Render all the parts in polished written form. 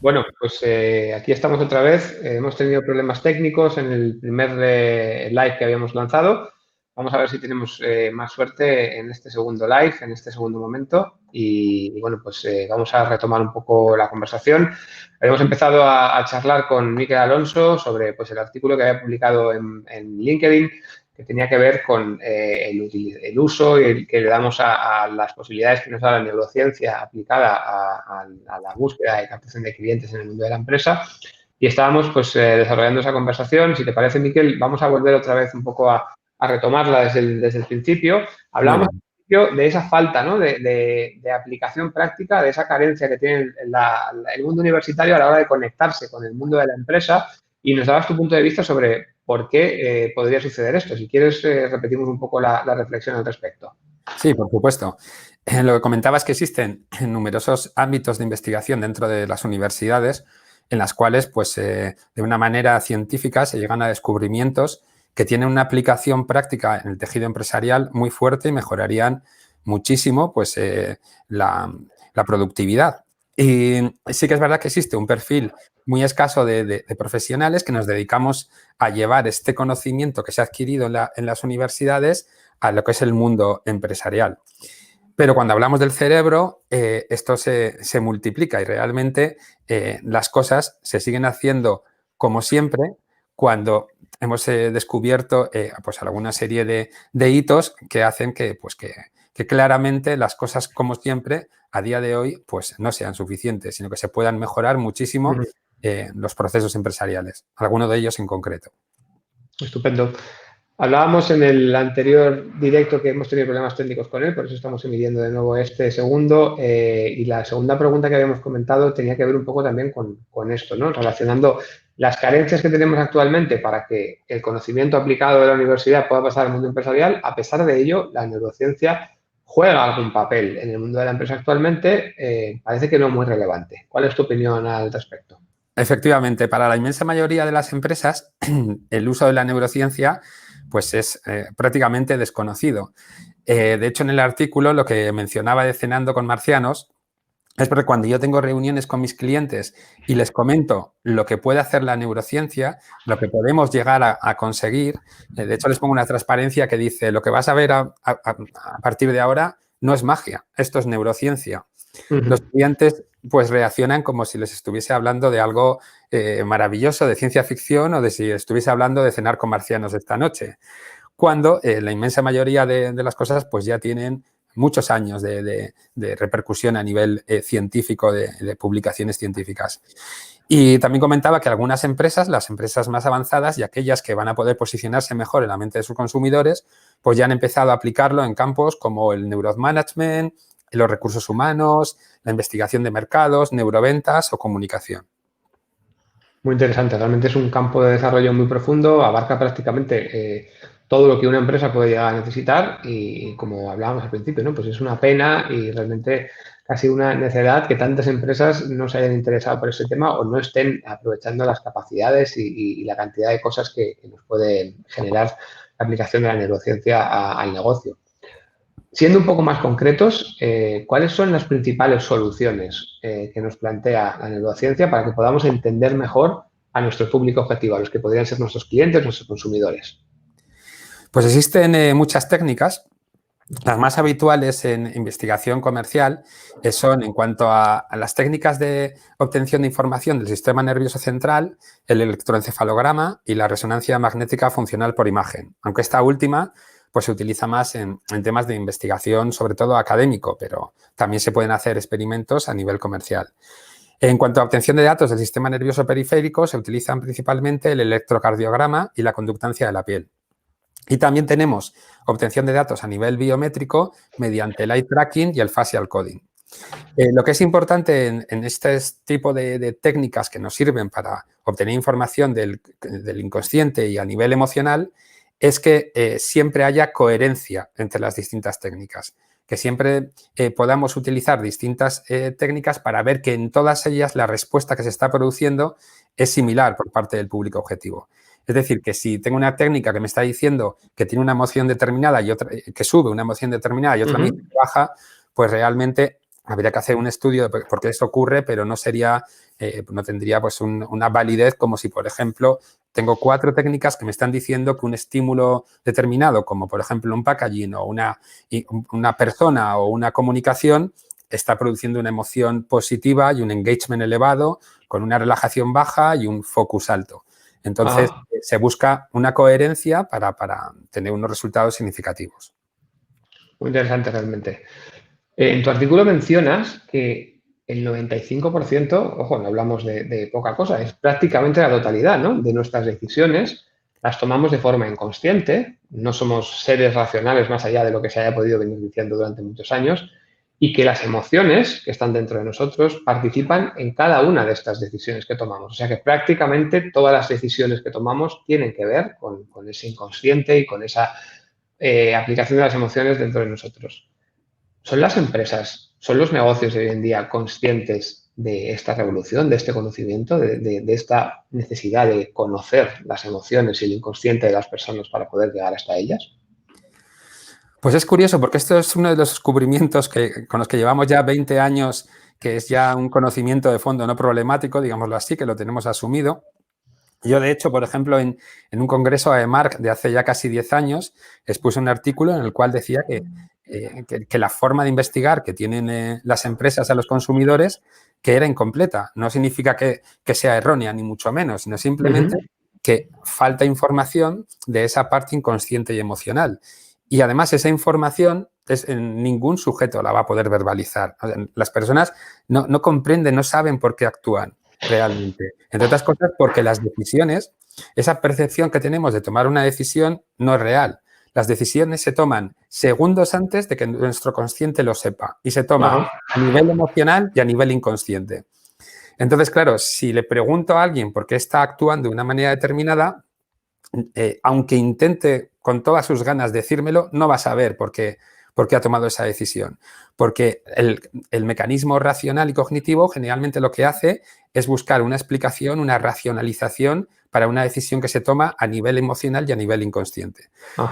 Bueno, pues aquí estamos otra vez. Hemos tenido problemas técnicos en el primer live que habíamos lanzado. Vamos a ver si tenemos más suerte en este segundo live, en este segundo momento. Y bueno, pues vamos a retomar un poco la conversación. Habíamos empezado a charlar con Mikel Alonso sobre pues, el artículo que había publicado en LinkedIn, que tenía que ver con el uso y el que le damos a las posibilidades que nos da la neurociencia aplicada a la búsqueda y captación de clientes en el mundo de la empresa. Y estábamos pues desarrollando esa conversación. Si te parece, Miquel, vamos a volver otra vez un poco a retomarla desde el principio. Muy Hablábamos bien. de esa falta, ¿no? de aplicación práctica, de esa carencia que tiene el mundo universitario a la hora de conectarse con el mundo de la empresa, y nos dabas tu punto de vista sobre por qué podría suceder esto. Si quieres, repetimos un poco la reflexión al respecto. Sí, por supuesto. Lo que comentabas es que existen numerosos ámbitos de investigación dentro de las universidades en las cuales, pues, de una manera científica se llegan a descubrimientos que tienen una aplicación práctica en el tejido empresarial muy fuerte y mejorarían muchísimo, pues, la productividad. Y sí que es verdad que existe un perfil muy escaso de profesionales que nos dedicamos a llevar este conocimiento que se ha adquirido en las universidades a lo que es el mundo empresarial. Pero cuando hablamos del cerebro, esto se multiplica y realmente las cosas se siguen haciendo como siempre cuando hemos descubierto pues alguna serie de hitos que hacen que claramente las cosas como siempre a día de hoy pues no sean suficientes, sino que se puedan mejorar muchísimo los procesos empresariales, alguno de ellos en concreto. Estupendo. Hablábamos en el anterior directo que hemos tenido problemas técnicos con él, por eso estamos emitiendo de nuevo este segundo. Y la segunda pregunta que habíamos comentado tenía que ver un poco también con esto, ¿no? Relacionando las carencias que tenemos actualmente para que el conocimiento aplicado de la universidad pueda pasar al mundo empresarial. A pesar de ello, la neurociencia juega algún papel en el mundo de la empresa actualmente, parece que no muy relevante. ¿Cuál es tu opinión al respecto? Efectivamente, para la inmensa mayoría de las empresas, el uso de la neurociencia pues es prácticamente desconocido. De hecho, en el artículo lo que mencionaba de Cenando con Marcianos es porque cuando yo tengo reuniones con mis clientes y les comento lo que puede hacer la neurociencia, lo que podemos llegar a conseguir, de hecho les pongo una transparencia que dice lo que vas a ver a partir de ahora no es magia, esto es neurociencia. Los clientes pues reaccionan como si les estuviese hablando de algo maravilloso, de ciencia ficción, o de si estuviese hablando de cenar con marcianos esta noche, cuando la inmensa mayoría de las cosas pues ya tienen muchos años de repercusión a nivel científico, de publicaciones científicas. Y también comentaba que algunas empresas, las empresas más avanzadas y aquellas que van a poder posicionarse mejor en la mente de sus consumidores, pues ya han empezado a aplicarlo en campos como el neuromanagement, los recursos humanos, la investigación de mercados, neuroventas o comunicación. Muy interesante, realmente es un campo de desarrollo muy profundo, abarca prácticamente todo lo que una empresa puede llegar a necesitar y como hablábamos al principio, ¿no? Pues es una pena y realmente casi una necedad que tantas empresas no se hayan interesado por ese tema o no estén aprovechando las capacidades y la cantidad de cosas que nos puede generar la aplicación de la neurociencia al negocio. Siendo un poco más concretos, ¿cuáles son las principales soluciones que nos plantea la neurociencia para que podamos entender mejor a nuestro público objetivo, a los que podrían ser nuestros clientes, nuestros consumidores? Pues existen muchas técnicas. Las más habituales en investigación comercial son en cuanto a las técnicas de obtención de información del sistema nervioso central, el electroencefalograma y la resonancia magnética funcional por imagen. Aunque esta última pues, se utiliza más en temas de investigación, sobre todo académico, pero también se pueden hacer experimentos a nivel comercial. En cuanto a obtención de datos del sistema nervioso periférico, se utilizan principalmente el electrocardiograma y la conductancia de la piel. Y también tenemos obtención de datos a nivel biométrico mediante el eye tracking y el facial coding. Lo que es importante en este tipo de técnicas que nos sirven para obtener información del inconsciente y a nivel emocional es que siempre haya coherencia entre las distintas técnicas, que siempre podamos utilizar distintas técnicas para ver que en todas ellas la respuesta que se está produciendo es similar por parte del público objetivo. Es decir, que si tengo una técnica que me está diciendo que tiene una emoción determinada y otra que sube una emoción determinada y otra que baja, pues realmente habría que hacer un estudio de por qué eso ocurre, pero no sería, no tendría pues una validez como si, por ejemplo, tengo 4 técnicas que me están diciendo que un estímulo determinado, como por ejemplo un packaging o una persona o una comunicación, está produciendo una emoción positiva y un engagement elevado, con una relajación baja y un focus alto. Entonces, se busca una coherencia para tener unos resultados significativos. Muy interesante realmente. En tu artículo mencionas que el 95%, ojo, no hablamos de poca cosa, es prácticamente la totalidad, ¿no?, de nuestras decisiones las tomamos de forma inconsciente, no somos seres racionales más allá de lo que se haya podido venir diciendo durante muchos años, y que las emociones que están dentro de nosotros participan en cada una de estas decisiones que tomamos. O sea que prácticamente todas las decisiones que tomamos tienen que ver con ese inconsciente y con esa aplicación de las emociones dentro de nosotros. ¿Son las empresas, son los negocios de hoy en día conscientes de esta revolución, de este conocimiento, de esta necesidad de conocer las emociones y el inconsciente de las personas para poder llegar hasta ellas? Pues es curioso porque esto es uno de los descubrimientos con los que llevamos ya 20 años, que es ya un conocimiento de fondo no problemático, digámoslo así, que lo tenemos asumido. Yo, de hecho, por ejemplo, en un congreso AEMARC de hace ya casi 10 años, expuse un artículo en el cual decía que la forma de investigar que tienen las empresas a los consumidores que era incompleta. No significa que sea errónea, ni mucho menos, sino simplemente que falta información de esa parte inconsciente y emocional. Y además esa información ningún sujeto la va a poder verbalizar. Las personas no comprenden, no saben por qué actúan realmente. Entre otras cosas, porque las decisiones, esa percepción que tenemos de tomar una decisión no es real. Las decisiones se toman segundos antes de que nuestro consciente lo sepa y se toma a nivel emocional y a nivel inconsciente. Entonces, claro, si le pregunto a alguien por qué está actuando de una manera determinada, aunque intente con todas sus ganas decírmelo, no va a saber por qué ha tomado esa decisión. Porque el mecanismo racional y cognitivo generalmente lo que hace es buscar una explicación, una racionalización para una decisión que se toma a nivel emocional y a nivel inconsciente.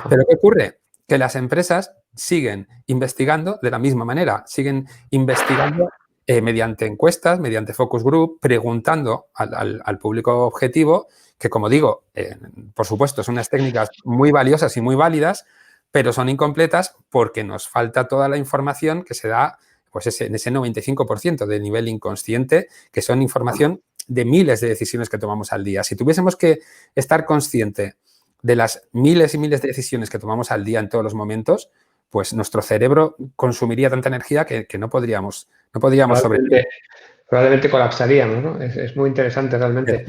Pero ¿qué ocurre? Que las empresas siguen investigando de la misma manera, siguen investigando mediante encuestas, mediante focus group, preguntando al público objetivo, que como digo, por supuesto, son unas técnicas muy valiosas y muy válidas, pero son incompletas porque nos falta toda la información que se da pues en ese 95% de nivel inconsciente, que son información de miles de decisiones que tomamos al día. Si tuviésemos que estar consciente de las miles y miles de decisiones que tomamos al día en todos los momentos, pues nuestro cerebro consumiría tanta energía que no podríamos sobrevivir. Probablemente colapsaríamos, ¿no? Es muy interesante realmente.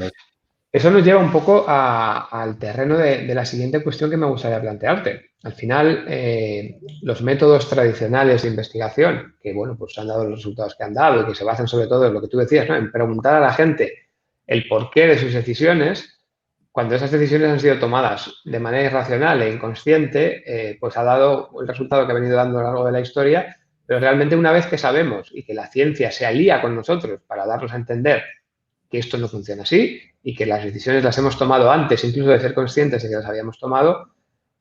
Eso nos lleva un poco al terreno de la siguiente cuestión que me gustaría plantearte. Al final, los métodos tradicionales de investigación, que bueno, pues han dado los resultados que han dado y que se basan sobre todo en lo que tú decías, ¿no?, en preguntar a la gente el porqué de sus decisiones, cuando esas decisiones han sido tomadas de manera irracional e inconsciente, pues ha dado el resultado que ha venido dando a lo largo de la historia, pero realmente una vez que sabemos y que la ciencia se alía con nosotros para darnos a entender que esto no funciona así y que las decisiones las hemos tomado antes incluso de ser conscientes de que las habíamos tomado,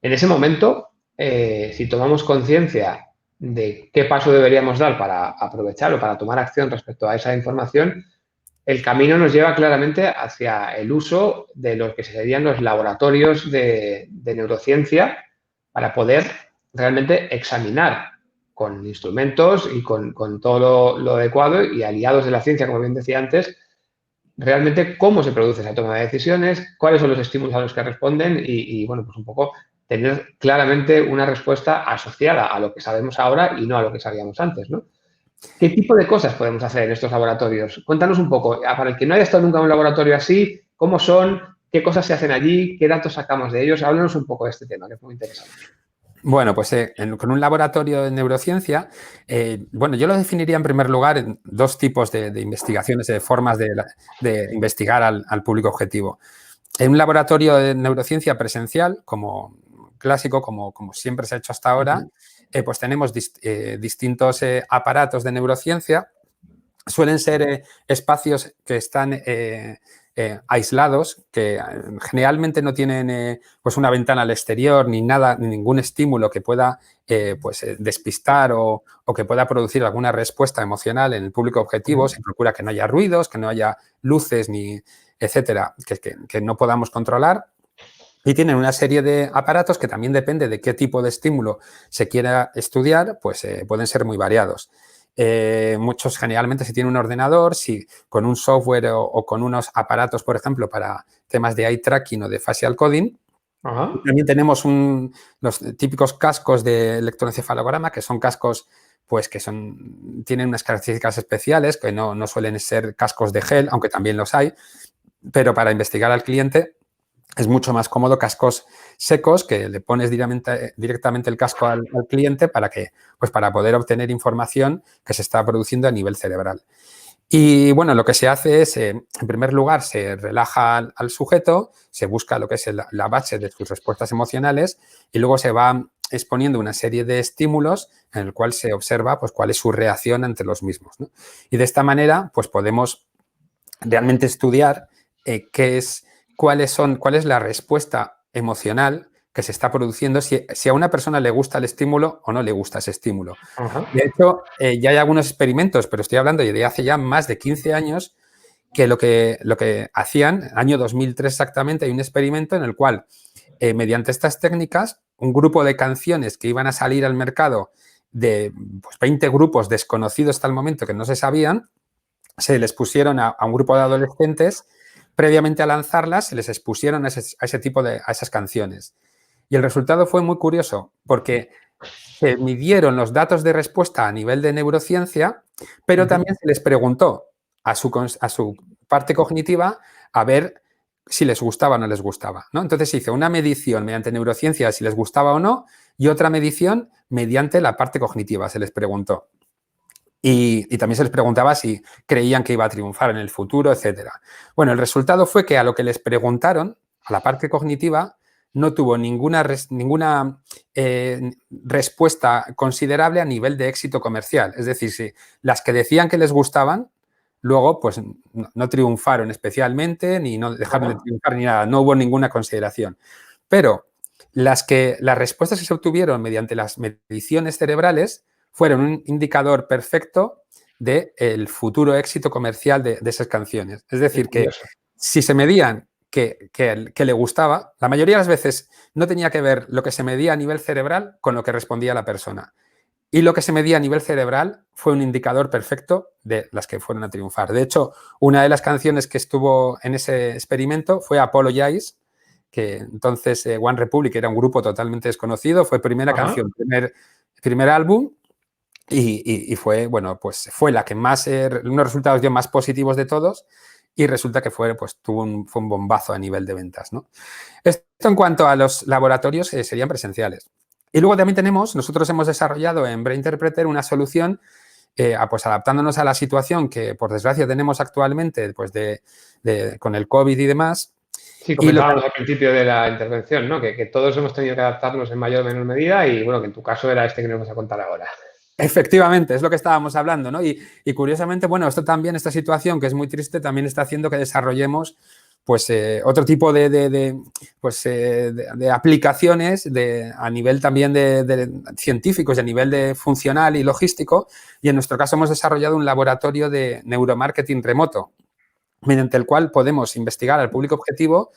en ese momento, si tomamos conciencia de qué paso deberíamos dar para aprovechar o para tomar acción respecto a esa información, el camino nos lleva claramente hacia el uso de lo que serían los laboratorios de neurociencia para poder realmente examinar con instrumentos y con todo lo adecuado y aliados de la ciencia, como bien decía antes, realmente cómo se produce esa toma de decisiones, cuáles son los estímulos a los que responden y bueno, pues un poco tener claramente una respuesta asociada a lo que sabemos ahora y no a lo que sabíamos antes, ¿no? ¿Qué tipo de cosas podemos hacer en estos laboratorios? Cuéntanos un poco, para el que no haya estado nunca en un laboratorio así, ¿cómo son? ¿Qué cosas se hacen allí? ¿Qué datos sacamos de ellos? Háblanos un poco de este tema, que es muy interesante. Bueno, pues con un laboratorio de neurociencia, bueno, yo lo definiría en primer lugar en 2 tipos de investigaciones, de formas de investigar al público objetivo. En un laboratorio de neurociencia presencial, como clásico, como siempre se ha hecho hasta ahora, pues tenemos distintos aparatos de neurociencia. Suelen ser espacios que están aislados que generalmente no tienen pues una ventana al exterior ni nada, ni ningún estímulo que pueda despistar o que pueda producir alguna respuesta emocional en el público objetivo. Se procura que no haya ruidos, que no haya luces, ni etcétera, que no podamos controlar. Y tienen una serie de aparatos que también depende de qué tipo de estímulo se quiera estudiar, pues pueden ser muy variados. Muchos generalmente si tienen un ordenador, si con un software o con unos aparatos, por ejemplo, para temas de eye tracking o de facial coding. Ajá. También tenemos los típicos cascos de electroencefalograma, que son cascos pues que tienen unas características especiales, que no suelen ser cascos de gel, aunque también los hay, pero para investigar al cliente es mucho más cómodo cascos secos que le pones directamente el casco al cliente para poder obtener información que se está produciendo a nivel cerebral. Y bueno, lo que se hace es, en primer lugar, se relaja al sujeto, se busca lo que es la base de sus respuestas emocionales y luego se va exponiendo una serie de estímulos en el cual se observa pues, cuál es su reacción ante los mismos, ¿no? Y de esta manera pues, podemos realmente estudiar cuál es la respuesta emocional que se está produciendo, si a una persona le gusta el estímulo o no le gusta ese estímulo. Ajá. De hecho, ya hay algunos experimentos, pero estoy hablando de hace ya más de 15 años, que lo que hacían, año 2003 exactamente, hay un experimento en el cual, mediante estas técnicas, un grupo de canciones que iban a salir al mercado de 20 grupos desconocidos hasta el momento que no se sabían, se les pusieron a un grupo de adolescentes. Previamente a lanzarlas, se les expusieron a esas canciones. Y el resultado fue muy curioso, porque se midieron los datos de respuesta a nivel de neurociencia, pero también se les preguntó a su parte cognitiva a ver si les gustaba o no les gustaba, ¿no? Entonces se hizo una medición mediante neurociencia si les gustaba o no y otra medición mediante la parte cognitiva, se les preguntó. Y también se les preguntaba si creían que iba a triunfar en el futuro, etcétera. Bueno, el resultado fue que a lo que les preguntaron, a la parte cognitiva, no tuvo ninguna respuesta considerable a nivel de éxito comercial. Es decir, si las que decían que les gustaban, luego pues no triunfaron especialmente, ni no dejaron de triunfar, ni nada. No hubo ninguna consideración. Pero las respuestas que se obtuvieron mediante las mediciones cerebrales fueron un indicador perfecto del futuro éxito comercial de esas canciones. Es decir, que si se medían que le gustaba, la mayoría de las veces no tenía que ver lo que se medía a nivel cerebral con lo que respondía la persona. Y lo que se medía a nivel cerebral fue un indicador perfecto de las que fueron a triunfar. De hecho, una de las canciones que estuvo en ese experimento fue Apologize, que entonces One Republic era un grupo totalmente desconocido, fue primera canción, primer álbum. Y fue, bueno, pues fue la que más, unos resultados dio más positivos de todos y resulta que fue un bombazo a nivel de ventas, ¿no? Esto en cuanto a los laboratorios serían presenciales. Y luego también nosotros hemos desarrollado en Brainterpreter una solución pues adaptándonos a la situación que por desgracia tenemos actualmente pues con el COVID y demás. Sí, comentábamos al principio de la intervención, ¿no? Que todos hemos tenido que adaptarnos en mayor o menor medida y bueno, que en tu caso era este que nos vas a contar ahora. Efectivamente, es lo que estábamos hablando, ¿no? Y curiosamente, bueno, esta situación que es muy triste también está haciendo que desarrollemos pues otro tipo de aplicaciones a nivel también de científicos y a nivel de funcional y logístico. Y en nuestro caso hemos desarrollado un laboratorio de neuromarketing remoto, mediante el cual podemos investigar al público objetivo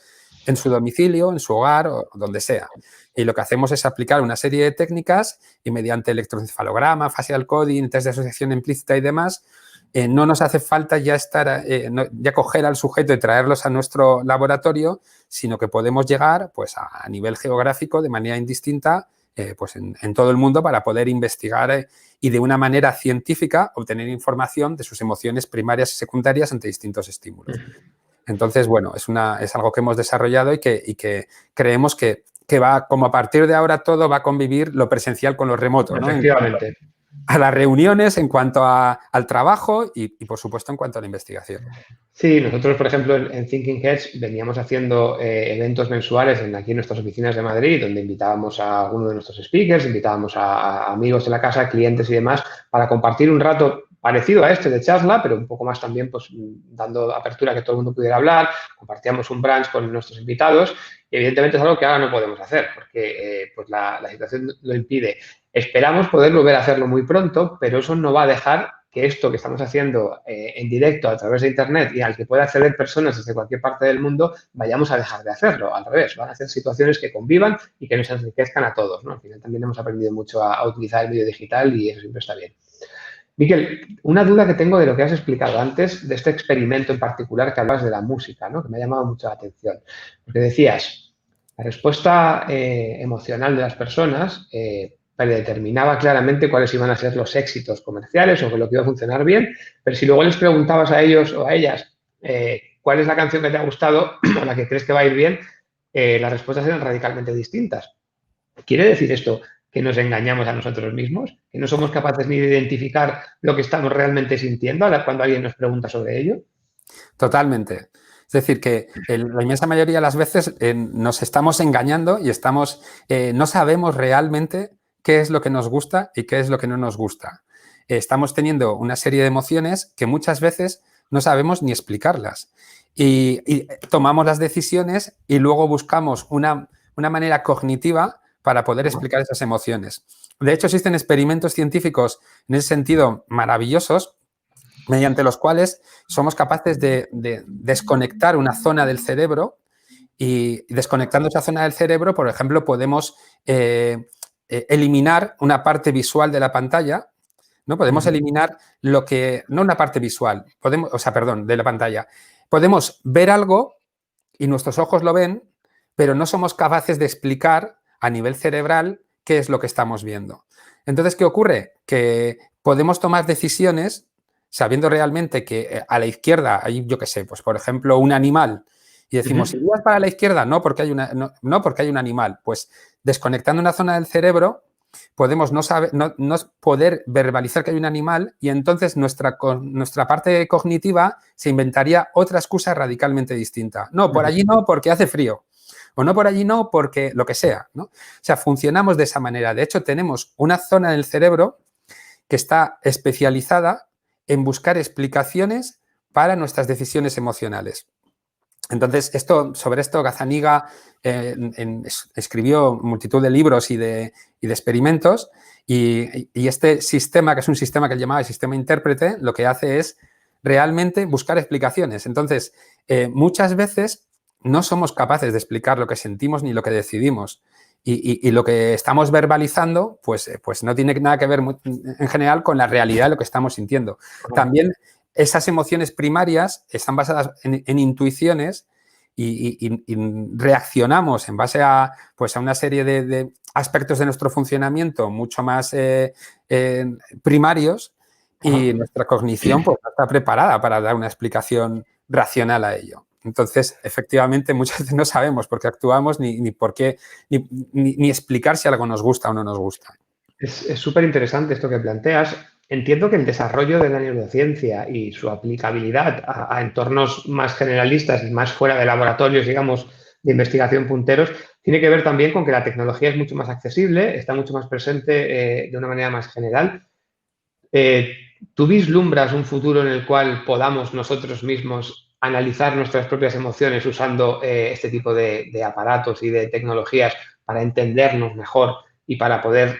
en su domicilio, en su hogar o donde sea. Y lo que hacemos es aplicar una serie de técnicas y mediante electroencefalograma, facial coding, test de asociación implícita y demás, no nos hace falta ya coger al sujeto y traerlos a nuestro laboratorio, sino que podemos llegar pues, a nivel geográfico de manera indistinta pues en todo el mundo para poder investigar y de una manera científica obtener información de sus emociones primarias y secundarias ante distintos estímulos. Entonces, bueno, es algo que hemos desarrollado y que creemos que va, como a partir de ahora todo va a convivir lo presencial con lo remoto, ¿no? Efectivamente. A las reuniones, en cuanto al trabajo y, por supuesto, en cuanto a la investigación. Sí, nosotros, por ejemplo, en Thinking Heads veníamos haciendo eventos mensuales aquí en nuestras oficinas de Madrid, donde invitábamos a alguno de nuestros speakers, invitábamos a amigos de la casa, clientes y demás, para compartir un rato parecido a este de charla, pero un poco más también pues dando apertura a que todo el mundo pudiera hablar, compartíamos un brunch con nuestros invitados y evidentemente es algo que ahora no podemos hacer porque pues la situación lo impide. Esperamos poder volver a hacerlo muy pronto, pero eso no va a dejar que esto que estamos haciendo en directo a través de Internet y al que puede acceder personas desde cualquier parte del mundo, vayamos a dejar de hacerlo. Al revés, van a ser situaciones que convivan y que nos enriquezcan a todos, ¿no? Al final también hemos aprendido mucho a utilizar el medio digital y eso siempre está bien. Miquel, una duda que tengo de lo que has explicado antes, de este experimento en particular que hablas de la música, ¿no? Que me ha llamado mucho la atención. Porque decías, la respuesta emocional de las personas predeterminaba claramente cuáles iban a ser los éxitos comerciales o lo que iba a funcionar bien, pero si luego les preguntabas a ellos o a ellas cuál es la canción que te ha gustado o la que crees que va a ir bien, las respuestas eran radicalmente distintas. ¿Quiere decir esto que nos engañamos a nosotros mismos? ¿Que no somos capaces ni de identificar lo que estamos realmente sintiendo cuando alguien nos pregunta sobre ello? Totalmente. Es decir, que la inmensa mayoría de las veces nos estamos engañando y no sabemos realmente qué es lo que nos gusta y qué es lo que no nos gusta. Estamos teniendo una serie de emociones que muchas veces no sabemos ni explicarlas. Y tomamos las decisiones y luego buscamos una manera cognitiva para poder explicar esas emociones. De hecho, existen experimentos científicos en ese sentido maravillosos, mediante los cuales somos capaces de desconectar una zona del cerebro y desconectando esa zona del cerebro, por ejemplo, podemos eliminar una parte visual de la pantalla, ¿no? Podemos eliminar lo que... No una parte visual, de la pantalla. Podemos ver algo y nuestros ojos lo ven, pero no somos capaces de explicar a nivel cerebral qué es lo que estamos viendo. Entonces, ¿qué ocurre? Que podemos tomar decisiones sabiendo realmente que a la izquierda hay, yo qué sé, pues por ejemplo, un animal y decimos, ¿irías para la izquierda? No, porque porque hay un animal. Pues desconectando una zona del cerebro podemos no poder verbalizar que hay un animal y entonces nuestra parte cognitiva se inventaría otra excusa radicalmente distinta. No, por allí no porque hace frío. O no por allí no porque lo que sea, ¿no? O sea, funcionamos de esa manera. De hecho, tenemos una zona del cerebro que está especializada en buscar explicaciones para nuestras decisiones emocionales. Entonces, sobre esto Gazzaniga escribió multitud de libros y de experimentos y este sistema, que es un sistema que él llamaba el sistema intérprete, lo que hace es realmente buscar explicaciones. Entonces, muchas veces no somos capaces de explicar lo que sentimos ni lo que decidimos. Y lo que estamos verbalizando, pues no tiene nada que ver en general con la realidad de lo que estamos sintiendo. También esas emociones primarias están basadas en intuiciones y reaccionamos en base a una serie de aspectos de nuestro funcionamiento mucho más primarios y nuestra cognición pues, no está preparada para dar una explicación racional a ello. Entonces, efectivamente, muchas veces no sabemos por qué actuamos ni por qué, ni explicar si algo nos gusta o no nos gusta. Es súper interesante esto que planteas. Entiendo que el desarrollo de la neurociencia y su aplicabilidad a entornos más generalistas y más fuera de laboratorios, digamos, de investigación punteros, tiene que ver también con que la tecnología es mucho más accesible, está mucho más presente de una manera más general. ¿Tú vislumbras un futuro en el cual podamos nosotros mismos analizar nuestras propias emociones usando este tipo de aparatos y de tecnologías para entendernos mejor y para poder,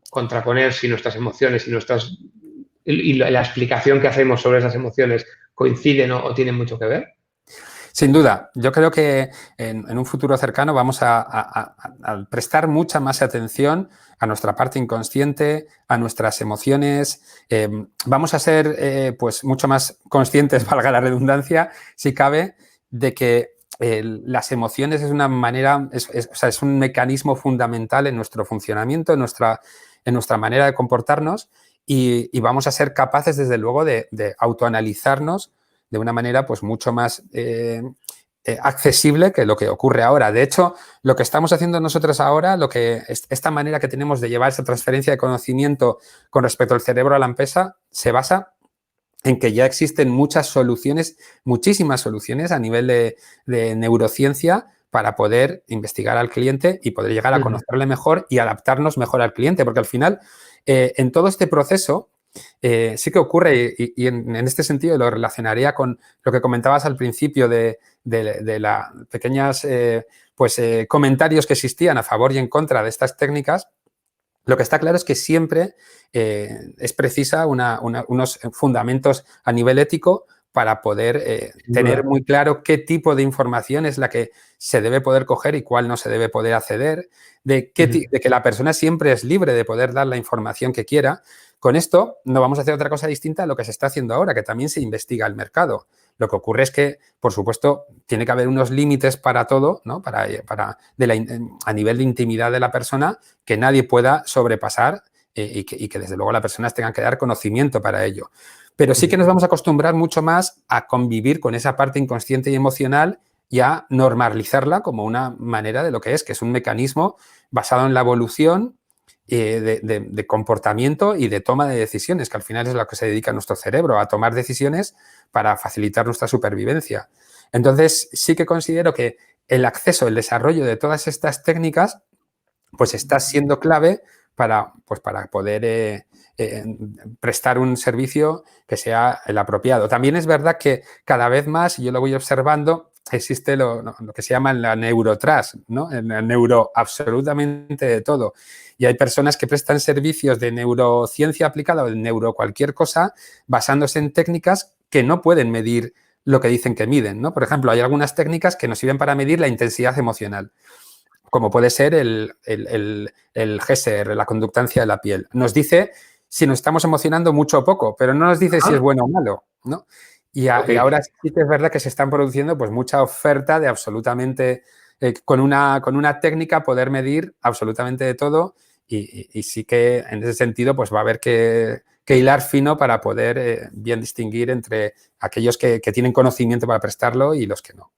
contraponer si nuestras emociones y la explicación que hacemos sobre esas emociones coinciden o tienen mucho que ver? Sin duda, yo creo que en un futuro cercano vamos a prestar mucha más atención a nuestra parte inconsciente, a nuestras emociones. Vamos a ser pues mucho más conscientes, valga la redundancia, si cabe, de que las emociones es una manera, es un mecanismo fundamental en nuestro funcionamiento, en nuestra manera de comportarnos y vamos a ser capaces, desde luego, de autoanalizarnos de una manera pues mucho más accesible que lo que ocurre ahora. De hecho, lo que estamos haciendo nosotros ahora, esta manera que tenemos de llevar esa transferencia de conocimiento con respecto al cerebro a la empresa, se basa en que ya existen muchísimas soluciones a nivel de neurociencia para poder investigar al cliente y poder llegar a conocerle mejor y adaptarnos mejor al cliente, porque al final, en todo este proceso, sí que ocurre y en este sentido lo relacionaría con lo que comentabas al principio de las pequeñas comentarios que existían a favor y en contra de estas técnicas. Lo que está claro es que siempre es precisa unos fundamentos a nivel ético para poder tener muy claro qué tipo de información es la que se debe poder coger y cuál no se debe poder acceder, de que la persona siempre es libre de poder dar la información que quiera. Con esto no vamos a hacer otra cosa distinta a lo que se está haciendo ahora, que también se investiga el mercado. Lo que ocurre es que, por supuesto, tiene que haber unos límites para todo, ¿no? A nivel de intimidad de la persona, que nadie pueda sobrepasar y que desde luego las personas tengan que dar conocimiento para ello. Pero sí que nos vamos a acostumbrar mucho más a convivir con esa parte inconsciente y emocional y a normalizarla como una manera de lo que es un mecanismo basado en la evolución de comportamiento y de toma de decisiones, que al final es a lo que se dedica nuestro cerebro, a tomar decisiones para facilitar nuestra supervivencia. Entonces, sí que considero que el acceso, el desarrollo de todas estas técnicas, pues está siendo clave para poder prestar un servicio que sea el apropiado. También es verdad que cada vez más, y yo lo voy observando, existe lo que se llama la neurotrash, ¿no? En la neuro absolutamente de todo. Y hay personas que prestan servicios de neurociencia aplicada o de neuro cualquier cosa basándose en técnicas que no pueden medir lo que dicen que miden, ¿no? Por ejemplo, hay algunas técnicas que nos sirven para medir la intensidad emocional, como puede ser el GSR, la conductancia de la piel. Nos dice si nos estamos emocionando mucho o poco, pero no nos dice si es bueno o malo, ¿no? Y ahora sí que es verdad que se están produciendo pues mucha oferta de absolutamente, con una técnica poder medir absolutamente de todo y sí que en ese sentido pues va a haber que hilar fino para poder bien distinguir entre aquellos que tienen conocimiento para prestarlo y los que no.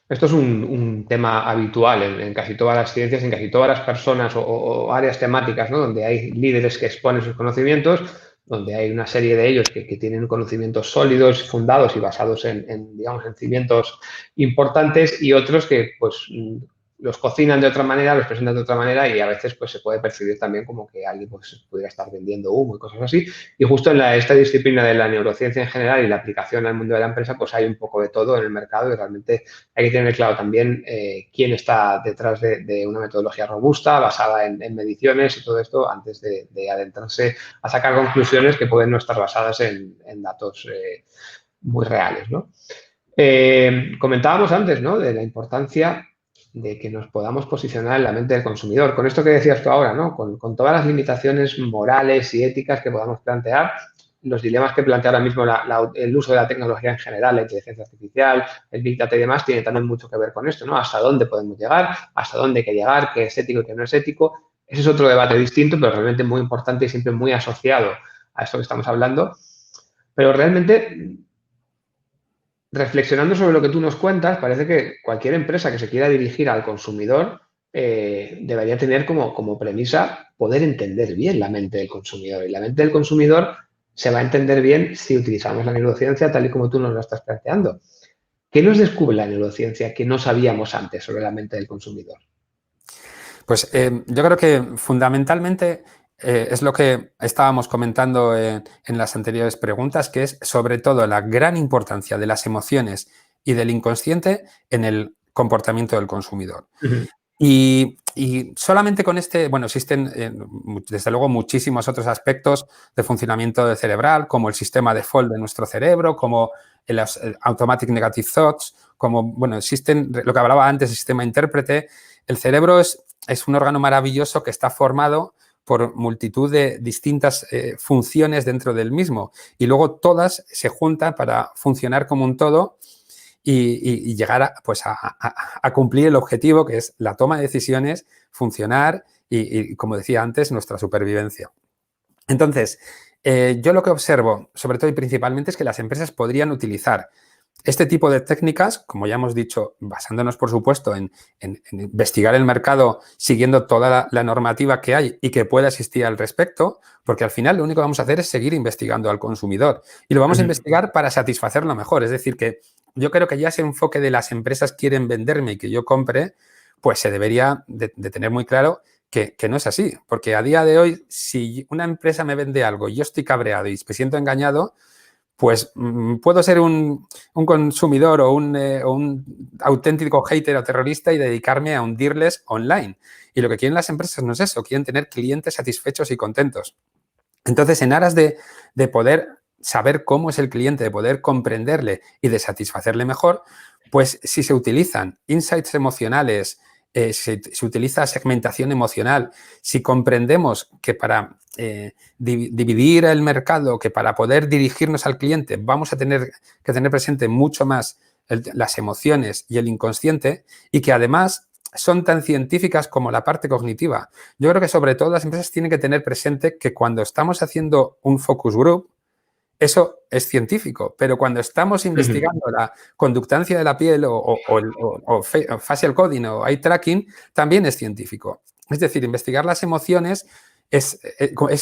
Esto es un tema habitual en casi todas las ciencias, en casi todas las personas o áreas temáticas, ¿no? Donde hay líderes que exponen sus conocimientos, donde hay una serie de ellos que tienen conocimientos sólidos, fundados y basados digamos, en cimientos importantes y otros que pues los cocinan de otra manera, los presentan de otra manera y a veces pues se puede percibir también como que alguien pues pudiera estar vendiendo humo y cosas así. Y justo en esta disciplina de la neurociencia en general y la aplicación al mundo de la empresa pues hay un poco de todo en el mercado y realmente hay que tener claro también quién está detrás de una metodología robusta, basada en mediciones y todo esto antes de adentrarse a sacar conclusiones que pueden no estar basadas en datos muy reales, ¿no? Comentábamos antes, ¿no? De la importancia de que nos podamos posicionar en la mente del consumidor. Con esto que decías tú ahora, ¿no? Con todas las limitaciones morales y éticas que podamos plantear, los dilemas que plantea ahora mismo el uso de la tecnología en general, la inteligencia artificial, el Big Data y demás, tiene también mucho que ver con esto, ¿no? Hasta dónde podemos llegar, hasta dónde hay que llegar, qué es ético y qué no es ético. Ese es otro debate distinto, pero realmente muy importante y siempre muy asociado a esto que estamos hablando. Pero realmente, reflexionando sobre lo que tú nos cuentas, parece que cualquier empresa que se quiera dirigir al consumidor debería tener como premisa poder entender bien la mente del consumidor. Y la mente del consumidor se va a entender bien si utilizamos la neurociencia tal y como tú nos lo estás planteando. ¿Qué nos descubre la neurociencia que no sabíamos antes sobre la mente del consumidor? Pues yo creo que fundamentalmente es lo que estábamos comentando en las anteriores preguntas, que es sobre todo la gran importancia de las emociones y del inconsciente en el comportamiento del consumidor. Uh-huh. Y solamente con existen desde luego muchísimos otros aspectos de funcionamiento del cerebral, como el sistema default de nuestro cerebro, como el automatic negative thoughts, como, existen, lo que hablaba antes, el sistema intérprete. El cerebro es un órgano maravilloso que está formado por multitud de distintas funciones dentro del mismo y luego todas se juntan para funcionar como un todo y llegar a cumplir el objetivo que es la toma de decisiones, funcionar y como decía antes, nuestra supervivencia. Entonces, yo lo que observo, sobre todo y principalmente, es que las empresas podrían utilizar este tipo de técnicas, como ya hemos dicho, basándonos, por supuesto, en investigar el mercado siguiendo toda la normativa que hay y que pueda existir al respecto, porque al final lo único que vamos a hacer es seguir investigando al consumidor y lo vamos a investigar para satisfacerlo mejor. Es decir, que yo creo que ya ese enfoque de las empresas quieren venderme y que yo compre, pues se debería de tener muy claro que no es así, porque a día de hoy, si una empresa me vende algo y yo estoy cabreado y me siento engañado, pues puedo ser un consumidor o un auténtico hater o terrorista y dedicarme a hundirles online. Y lo que quieren las empresas no es eso, quieren tener clientes satisfechos y contentos. Entonces, en aras de poder saber cómo es el cliente, de poder comprenderle y de satisfacerle mejor, pues si se utilizan insights emocionales, si se utiliza segmentación emocional, si comprendemos que para dividir el mercado, que para poder dirigirnos al cliente vamos a tener que tener presente mucho más las emociones y el inconsciente, y que además son tan científicas como la parte cognitiva. Yo creo que sobre todo las empresas tienen que tener presente que cuando estamos haciendo un focus group, eso es científico, pero cuando estamos investigando la conductancia de la piel o facial coding o eye tracking, también es científico. Es decir, investigar las emociones es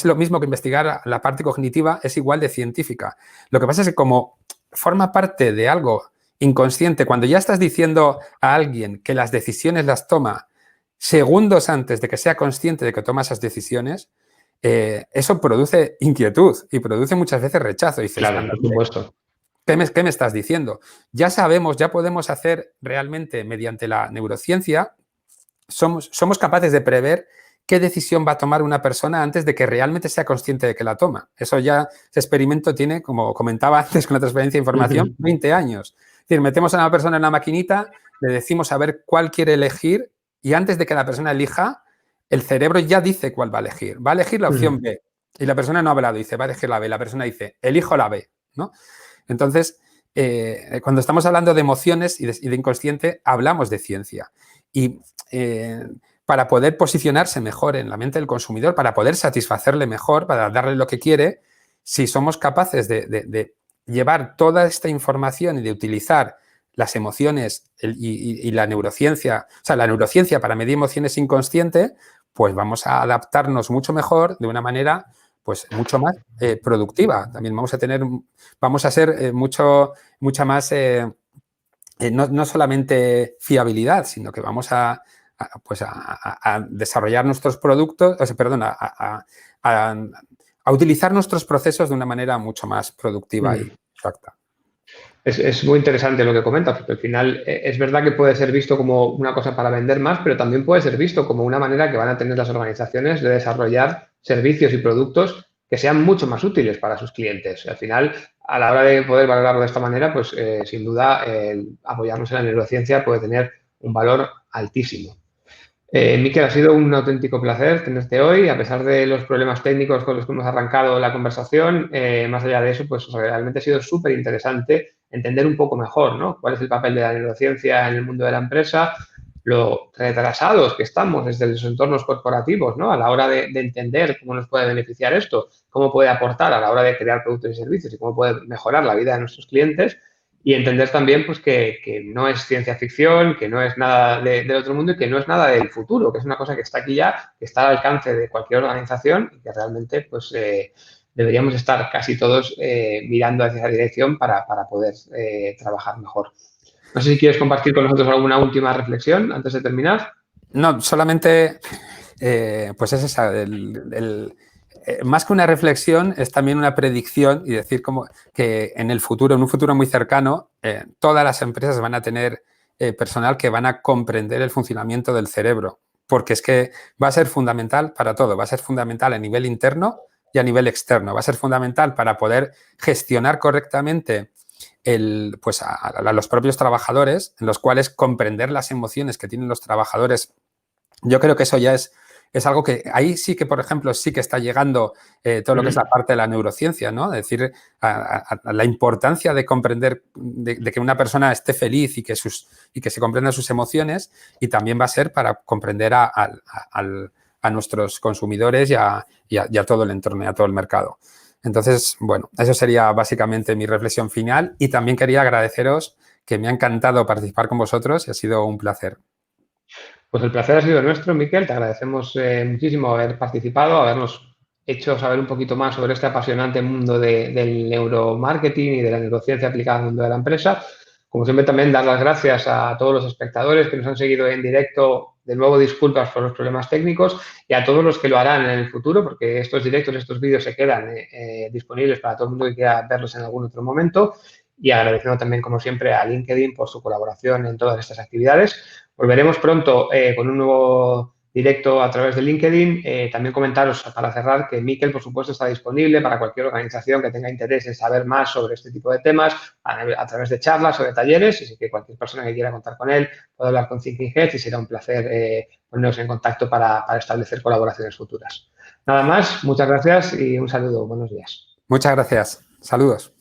lo mismo que investigar la parte cognitiva, es igual de científica. Lo que pasa es que como forma parte de algo inconsciente, cuando ya estás diciendo a alguien que las decisiones las toma segundos antes de que sea consciente de que toma esas decisiones, eso produce inquietud y produce muchas veces rechazo. Y dices, Claro, por supuesto. ¿qué me estás diciendo? Ya sabemos, ya podemos hacer realmente mediante la neurociencia, somos capaces de prever qué decisión va a tomar una persona antes de que realmente sea consciente de que la toma. Eso ya, ese experimento tiene, como comentaba antes con la transferencia de información, 20 años. Es decir, metemos a una persona en una maquinita, le decimos a ver cuál quiere elegir y antes de que la persona elija, el cerebro ya dice cuál va a elegir. Va a elegir la opción B y la persona no ha hablado, dice, va a elegir la B. La persona dice, elijo la B, ¿no? Entonces, cuando estamos hablando de emociones y de inconsciente, hablamos de ciencia. Y para poder posicionarse mejor en la mente del consumidor, para poder satisfacerle mejor, para darle lo que quiere, si somos capaces de llevar toda esta información y de utilizar las emociones y la neurociencia, o sea, la neurociencia para medir emociones inconsciente, pues vamos a adaptarnos mucho mejor de una manera pues mucho más productiva. También vamos a ser mucha más, no solamente fiabilidad, sino que vamos a desarrollar nuestros productos, o sea, perdón, a utilizar nuestros procesos de una manera mucho más productiva y exacta. Es muy interesante lo que comentas, porque al final es verdad que puede ser visto como una cosa para vender más, pero también puede ser visto como una manera que van a tener las organizaciones de desarrollar servicios y productos que sean mucho más útiles para sus clientes. Al final, a la hora de poder valorarlo de esta manera, pues sin duda apoyarnos en la neurociencia puede tener un valor altísimo. Miquel, ha sido un auténtico placer tenerte hoy, a pesar de los problemas técnicos con los que hemos arrancado la conversación. Más allá de eso, pues realmente ha sido súper interesante entender un poco mejor, ¿no? Cuál es el papel de la neurociencia en el mundo de la empresa, lo retrasados que estamos desde los entornos corporativos, ¿no? A la hora de entender cómo nos puede beneficiar esto, cómo puede aportar a la hora de crear productos y servicios y cómo puede mejorar la vida de nuestros clientes. Y entender también pues, que no es ciencia ficción, que no es nada del otro mundo y que no es nada del futuro, que es una cosa que está aquí ya, que está al alcance de cualquier organización y que realmente pues, deberíamos estar casi todos mirando hacia esa dirección para poder trabajar mejor. No sé si quieres compartir con nosotros alguna última reflexión antes de terminar. No, solamente pues es esa, más que una reflexión, es también una predicción y decir como que en el futuro, en un futuro muy cercano, todas las empresas van a tener personal que van a comprender el funcionamiento del cerebro, porque es que va a ser fundamental para todo, va a ser fundamental a nivel interno y a nivel externo, va a ser fundamental para poder gestionar correctamente pues a los propios trabajadores, en los cuales comprender las emociones que tienen los trabajadores. Yo creo que eso ya es algo que ahí sí que, por ejemplo, sí que está llegando todo lo que es la parte de la neurociencia, ¿no? Es decir, a la importancia de comprender, de que una persona esté feliz y que se comprendan sus emociones, y también va a ser para comprender a nuestros consumidores y a todo el entorno y a todo el mercado. Entonces, bueno, eso sería básicamente mi reflexión final, y también quería agradeceros que me ha encantado participar con vosotros y ha sido un placer. Pues el placer ha sido nuestro, Miquel. Te agradecemos muchísimo haber participado, habernos hecho saber un poquito más sobre este apasionante mundo del neuromarketing y de la neurociencia aplicada al mundo de la empresa. Como siempre, también dar las gracias a todos los espectadores que nos han seguido en directo. De nuevo, disculpas por los problemas técnicos y a todos los que lo harán en el futuro, porque estos directos, estos vídeos se quedan disponibles para todo el mundo que quiera verlos en algún otro momento. Y agradeciendo también, como siempre, a LinkedIn por su colaboración en todas estas actividades. Volveremos pronto con un nuevo directo a través de LinkedIn. También comentaros, para cerrar, que Miquel, por supuesto, está disponible para cualquier organización que tenga interés en saber más sobre este tipo de temas a través de charlas o de talleres. Así que cualquier persona que quiera contar con él puede hablar con Thinking Heads y será un placer ponernos en contacto para establecer colaboraciones futuras. Nada más, muchas gracias y un saludo. Buenos días. Muchas gracias. Saludos.